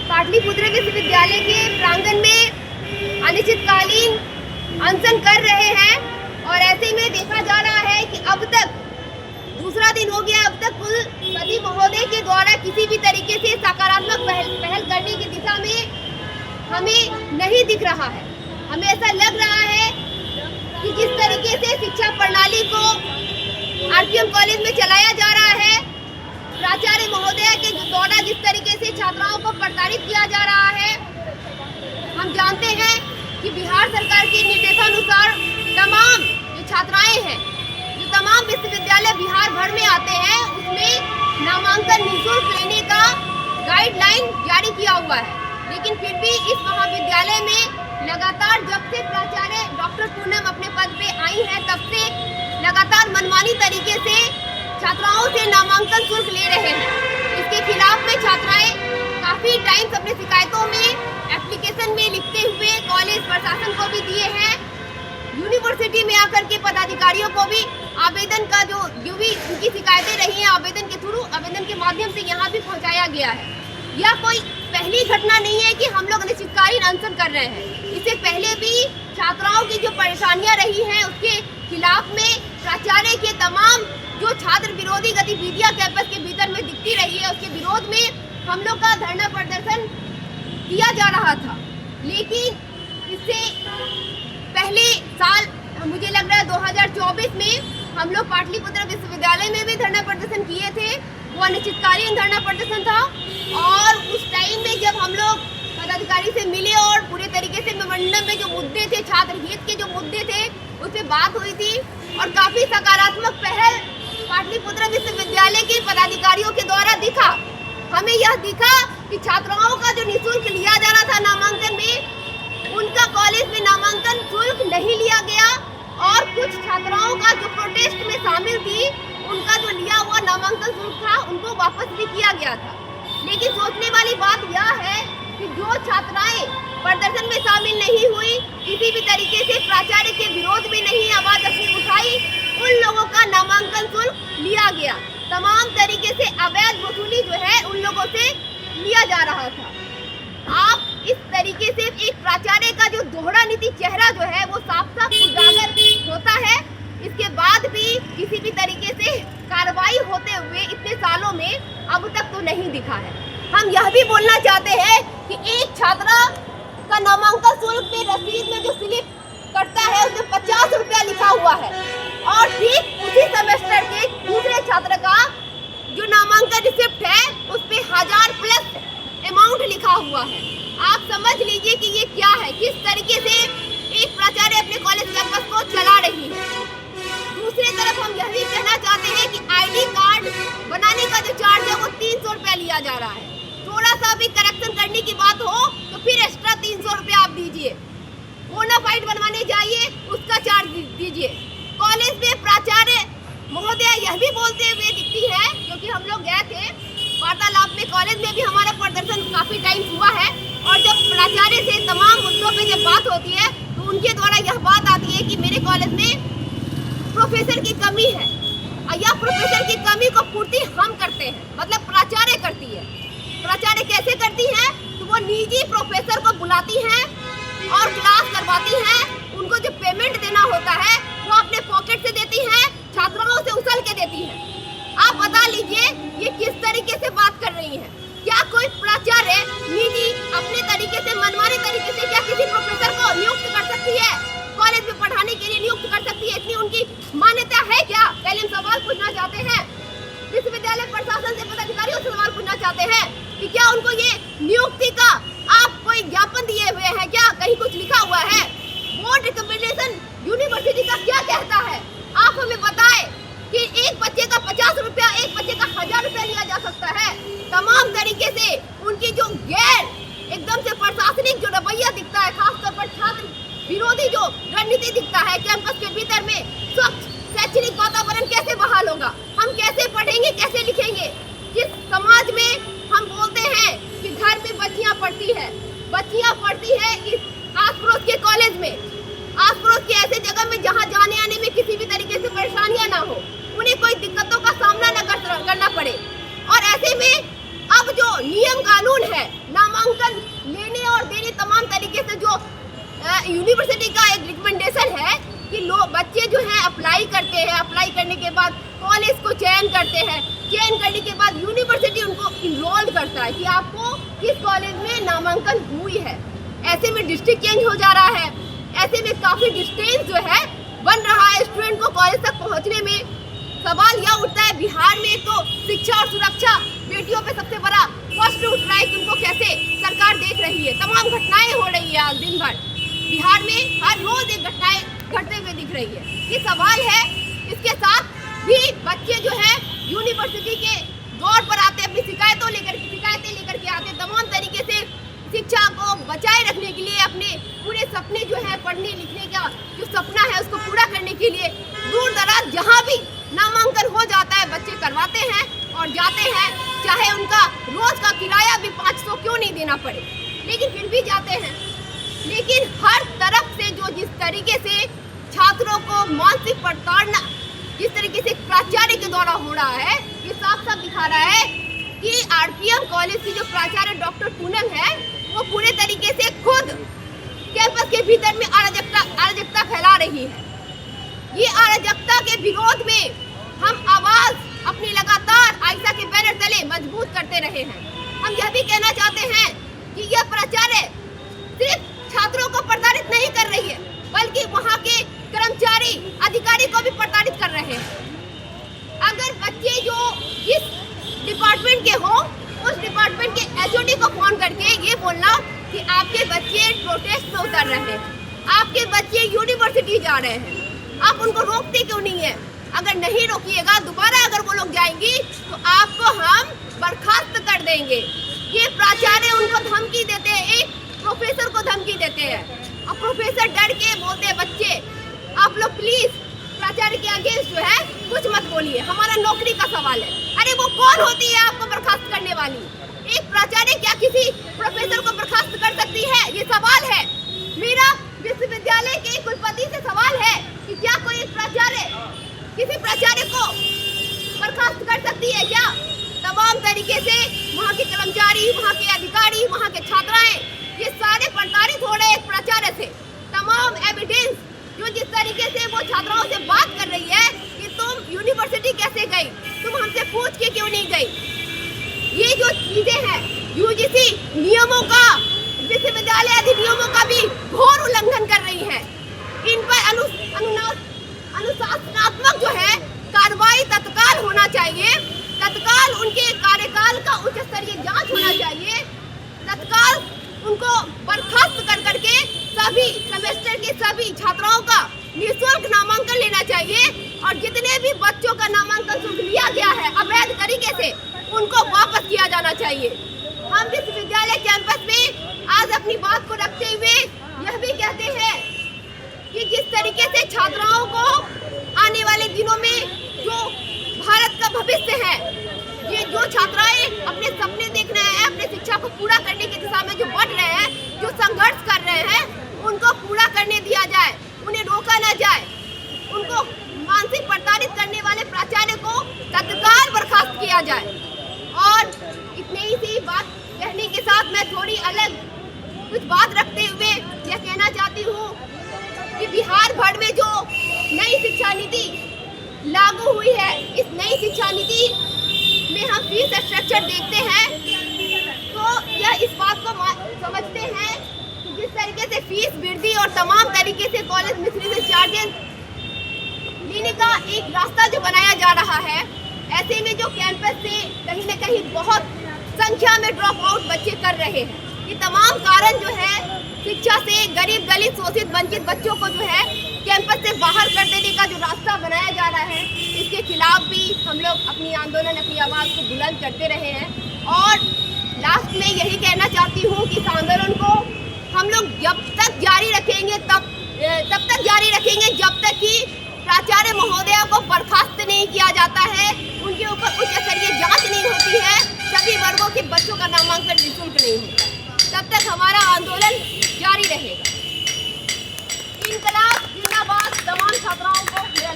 पाटलिपुत्र विश्वविद्यालय के प्रांगण में अनिश्चितकालीन अनशन कर रहे हैं और ऐसे में देखा जा रहा है कि अब तक दूसरा दिन हो गया, अब तक कुलपति महोदय के द्वारा किसी भी तरीके से सकारात्मक पहल करने की दिशा में हमें नहीं दिख रहा है। हमें ऐसा लग रहा है कि जिस तरीके से शिक्षा प्रणाली को आरपीएम कॉलेज में चलाया जा रहा है, प्राचार्य महोदय के द्वारा जिस तरीके से छात्राओं को प्रताड़ित किया जा रहा है, हम जानते हैं कि बिहार सरकार के निर्देशानुसार तमाम जो छात्राएं हैं, जो तमाम विश्वविद्यालय बिहार भर में आते हैं, उसमें नामांकन निःशुल्क लेने का गाइडलाइन जारी किया हुआ है। लेकिन फिर भी इस महाविद्यालय में लगातार जब से प्राचार्य डॉक्टर पूनम अपने पद पे आई हैं, तब से लगातार मनमानी तरीके से छात्राओं से नामांकन शुल्क ले रहे हैं। इसके खिलाफ में छात्राएं काफी टाइम अपने शिकायतों में एप्लीकेशन में लिखते हुए कॉलेज प्रशासन को भी दिए हैं, यूनिवर्सिटी में आकर के पदाधिकारियों को भी आवेदन का जो भी उनकी शिकायतें रही हैं, आवेदन के थ्रू, आवेदन के माध्यम से यहाँ भी पहुँचाया गया है। यह कोई पहली घटना नहीं है कि हम लोग अनिश्चितकालीन अनशन कर रहे हैं। इससे पहले भी छात्राओं की जो परेशानियां रही हैं, उसके खिलाफ में प्राचार्य के तमाम जो छात्र विरोधी गतिविधियां कैंपस के भीतर में दिखती रही है, उसके विरोध में हम लोग का धरना प्रदर्शन किया जा रहा था। लेकिन इससे पहले साल मुझे लग रहा है 2024 में हम लोग पाटलिपुत्र विश्वविद्यालय में भी धरना प्रदर्शन किए थे। वो अनिश्चितकालीन धरना प्रदर्शन था और उस टाइम में जब हम लोग पदाधिकारी से मिले और पूरे तरीके से मेमोरेंडम में जो मुद्दे थे, छात्र हित के जो मुद्दे थे, उस पर बात हुई थी और काफी सकारात्मक पहल पाटलिपुत्र विश्वविद्यालय के पदाधिकारियों के द्वारा दिखा। हमें यह दिखा कि छात्राओं का जो निःशुल्क लिया जा रहा था नामांकन में, उनका कॉलेज में नामांकन शुल्क नहीं लिया गया और कुछ छात्राओं का जो प्रोटेस्ट में शामिल थी, उनका जो लिया हुआ नामांकन शुल्क था, उनको वापस भी किया गया था। लेकिन सोचने वाली बात यह है कि जो छात्राएं प्रदर्शन में शामिल नहीं हुई, किसी भी तरीके से प्राचार्य के विरोध में नहीं आवाज अपनी उठाई, उन लोगों का नामांकन शुल्क लिया गया। तमाम तरीके से अवैध वसूली जो है उन लोगों से लिया जा रहा था। आप इस तरीके से एक प्राचार्य का जो दोहरा नीति चेहरा जो है वो साफ साफ उजागर होता है। इसके बाद भी किसी भी तरीके से कार्रवाई होते हुए इतने सालों में अब तक तो नहीं दिखा है। हम यह भी बोलना चाहते हैं कि एक छात्रा का नामांकन शुल्क पे रसीद में जो स्लिप कटता है उसमें 50 रुपया लिखा हुआ है और ठीक उसी सेमेस्टर के दूसरे छात्र का जो नामांकन रिसिप्ट है उस पे 1000+ अमाउंट लिखा हुआ है। आप समझ लीजिए कि ये क्या है, किस तरीके से एक प्राचार्य अपने कॉलेज कैंपस को चला रही है। दूसरी तरफ हम यह भी कहना चाहते हैं कि आईडी कार्ड बनाने का जो चार्ज है वो 300 रुपया लिया जा रहा है। थोड़ा सा भी करेक्शन करने की बात हो तो फिर एक्स्ट्रा 300 रुपया आप दीजिए। बोनाफाइड बनवाने जाइए, उसका चार्ज दीजिए। कॉलेज में प्राचार्य महोदय यह भी बोलते हुए दिखती है, क्योंकि हम लोग गए थे वार्तालाप में, कॉलेज में भी हमारा प्रदर्शन काफी टाइम हुआ है और जब प्राचार्य से तमाम मुद्दों पे जब बात होती है तो उनके द्वारा यह बात आती है कि मेरे कॉलेज में प्रोफेसर की कमी है और यह प्रोफेसर की कमी को पूर्ति हम करते हैं, मतलब प्राचार्य करती है। प्राचार्य कैसे करती है? तो वो निजी प्रोफेसर को बुलाती हैं और क्लास करवाती हैं। उनको जो पेमेंट देना होता है वो अपने पॉकेट से देती हैं, छात्राओं से उछल के देती हैं। आप बता लीजिए ये किस तरीके से बात कर रही हैं? क्या कोई प्राचार्य निजी अपने तरीके से, मनमाने तरीके से क्या किसी प्रोफेसर को नियुक्त कर सकती है? कॉलेज में पढ़ाने के लिए नियुक्त कर सकती है? इतनी उनकी मान्यता है क्या? पहले हम सवाल पूछना चाहते हैं, विश्वविद्यालय प्रशासन से, पदाधिकारियों से सवाल पूछना चाहते हैं कि क्या उनको ये नियुक्ति का आप कोई ज्ञापन दिए हुए हैं क्या? कहीं कुछ लिखा हुआ है? बोर्ड रिकमेंडेशन यूनिवर्सिटी का क्या कहता है? आप हमें बताएं कि एक बच्चे का 50 रुपया, एक बच्चे का 1000 रुपया लिया जा सकता है। तमाम तरीके से उनकी जो गैर एकदम से प्रशासनिक जो रवैया दिखता है, खासतौर पर छात्र विरोधी जो रणनीति दिखता है कैंपस के भीतर में, स्वच्छ शैक्षणिक वातावरण कैसे बहाल होगा? हम कैसे पढ़ेंगे, कैसे लिखेंगे? जिस समाज में हम बोलते हैं कि घर में बच्चियां पढ़ती है इस आस पड़ोस के कॉलेज में, आस पड़ोस के ऐसे जगह में जहां जाने आने में किसी भी तरीके से परेशानियां ना हो, उन्हें कोई दिक्कतों का सामना न करना पड़े। और ऐसे में अब जो नियम कानून है नामांकन तरीके से जो यूनिवर्सिटी का एक रिकमेंडेशन है कि लोग बच्चे जो हैं अप्लाई करते हैं, अप्लाई करने के बाद कॉलेज को चयन करते हैं, चयन करने के बाद यूनिवर्सिटी उनको इनरोल करता है कि आपको किस कॉलेज में नामांकन हुई है। ऐसे में डिस्ट्रिक्ट चेंज हो जा रहा है, ऐसे में काफ़ी डिस्टेंस जो है बन रहा है स्टूडेंट को कॉलेज तक पहुंचने में। सवाल यह उठता है बिहार में तो शिक्षा और सुरक्षा बेटियों पे सबसे बड़ा कष्ट उठ रहा है कि उनको कैसे सरकार देख रही है। तमाम घटनाएं हो रही है आज दिन भर बिहार में, हर रोज एक घटनाएं घटते हुए दिख रही है। ये सवाल है, इसके साथ भी बच्चे जो है यूनिवर्सिटी के दौर पर आते, अपनी शिकायतें लेकर के आते, तमाम तरीके से शिक्षा को बचाए रखने के लिए, अपने पूरे सपने जो है पढ़ने लिखने का जो सपना है उसको पूरा करने के लिए दूर दराज जहाँ भी नामांकन हो जाता है बच्चे करवाते हैं और जाते हैं, चाहे उनका रोज का किराया भी 500 क्यों नहीं देना पड़े, लेकिन फिर भी जाते हैं। लेकिन हर तरफ से जो जिस तरीके से छात्रों को मानसिक प्रताड़ना जिस तरीके से प्राचार्य के द्वारा हो रहा है, ये साफ साफ दिखा रहा है कि आरपीएम कॉलेज की जो प्राचार्य डॉक्टर पूनम है वो पूरे तरीके से खुद कैंपस के भीतर में अराजकता फैला रही है। ये अराजकता के विरोध में हम आवाज अपनी लगातार आयशा के बैनर तले मजबूत करते रहे हैं। हम यह भी कहना चाहते हैं कि यह प्राचार्य सिर्फ छात्रों को प्रताड़ित नहीं कर रही है बल्कि वहाँ के कर्मचारी अधिकारी को भी प्रताड़ित कर रहे हैं। अगर बच्चे जो जिस डिपार्टमेंट के हो उस डिपार्टमेंट के एचओडी को फोन करके ये बोलना कि आपके बच्चे प्रोटेस्ट में उतर रहे हैं, आपके बच्चे यूनिवर्सिटी जा रहे हैं, आप उनको रोकते क्यों नहीं है? अगर नहीं रोकिएगा, दोबारा अगर वो लोग जाएंगी तो आपको हम बर्खास्त कर देंगे। ये प्राचार्य उनको धमकी देते हैं, एक प्रोफेसर को धमकी देते हैं और प्रोफेसर डर के बोलते हैं बच्चे आप लोग प्लीज प्राचार्य के अगेंस्ट जो है कुछ मत बोलिए, हमारा नौकरी का सवाल है। अरे वो कौन होती है आपको बर्खास्त करने वाली? एक प्राचार्य क्या किसी प्रोफेसर को बर्खास्त कर सकती है? ये सवाल है। मेरा विश्वविद्यालय के कुलपति से सवाल है कि क्या कोई प्राचार्य किसी प्राचार्य को बर्खास्त कर सकती है क्या? तमाम तरीके से वहाँ के कर्मचारी, वहाँ के अधिकारी, वहाँ के छात्राएं ये सारे प्रताड़ित हो रहे हैं प्राचार्य से। तमाम एविडेंस जो जिस तरीके से वो छात्राओं से बात कर रही है कि तुम यूनिवर्सिटी कैसे गई, तुम हमसे पूछ के क्यों नहीं गई, ये जो चीजें हैं यूजीसी नियमों का, विश्वविद्यालय अधिनियमों का भी घोर उल्लंघन कर रही है। इन पर अनुशासनात्मक जो है कार्रवाई तत्काल होना चाहिए, तत्काल उनके कार्यकाल का उच्च स्तरीय जांच होना चाहिए, तत्काल उनको बर्खास्त कर करके सभी सेमेस्टर के सभी छात्राओं का निःशुल्क नामांकन लेना चाहिए और जितने भी बच्चों का नामांकन शुल्क लिया गया है अवैध तरीके से उनको वापस किया जाना चाहिए। हम विश्वविद्यालय कैंपस में आज अपनी बात को रखते हुए यह भी कहते हैं कि जिस तरीके से छात्राओं को आने वाले दिनों में जो भारत का भविष्य है, ये जो छात्राएं अपने सपने देख रहे हैं, अपने शिक्षा को पूरा करने की दिशा में जो बढ़ रहे हैं, जो संघर्ष कर रहे हैं, उनको पूरा करने दिया जाए, उन्हें रोका न जाए। उनको मानसिक प्रताड़ित करने वाले प्राचार्य को तत्काल बर्खास्त किया जाए। और इतनी ही सी बात कहने के साथ मैं थोड़ी अलग कुछ बात रखते हुए यह कहना चाहती हूँ कि बिहार भर में जो नई शिक्षा नीति लागू हुई है, इस नई शिक्षा नीति में हम फीस स्ट्रक्चर देखते हैं तो यह इस बात को समझते हैं कि जिस तरीके से फीस वृद्धि और तमाम तरीके से कॉलेज मिसलेनियस चार्जेस लेने का एक रास्ता जो बनाया जा रहा है, ऐसे में जो कैंपस से कहीं न कहीं बहुत संख्या में ड्रॉप आउट बच्चे कर रहे हैं। ये तमाम कारण जो है शिक्षा से गरीब दलित शोषित वंचित बच्चों को जो है कैंपस से बाहर कर देने का जो रास्ता बनाया जा रहा है, इसके खिलाफ भी हम लोग अपनी आंदोलन, अपनी आवाज़ को बुलंद करते रहे हैं। और लास्ट में यही कहना चाहती हूँ कि इस आंदोलन को हम लोग जब तक जारी रखेंगे तब तक जारी रखेंगे जब तक कि प्राचार्य महोदया को बर्खास्त नहीं किया जाता है, उनके ऊपर उच्च स्तरीय जांच नहीं होती है, सभी वर्गों के बच्चों का नामांकन निःशुल्क नहीं होता, तब तक हमारा आंदोलन जारी रहेगा। इनकलाब जिंदाबाद। तमाम छात्राओं को मेरा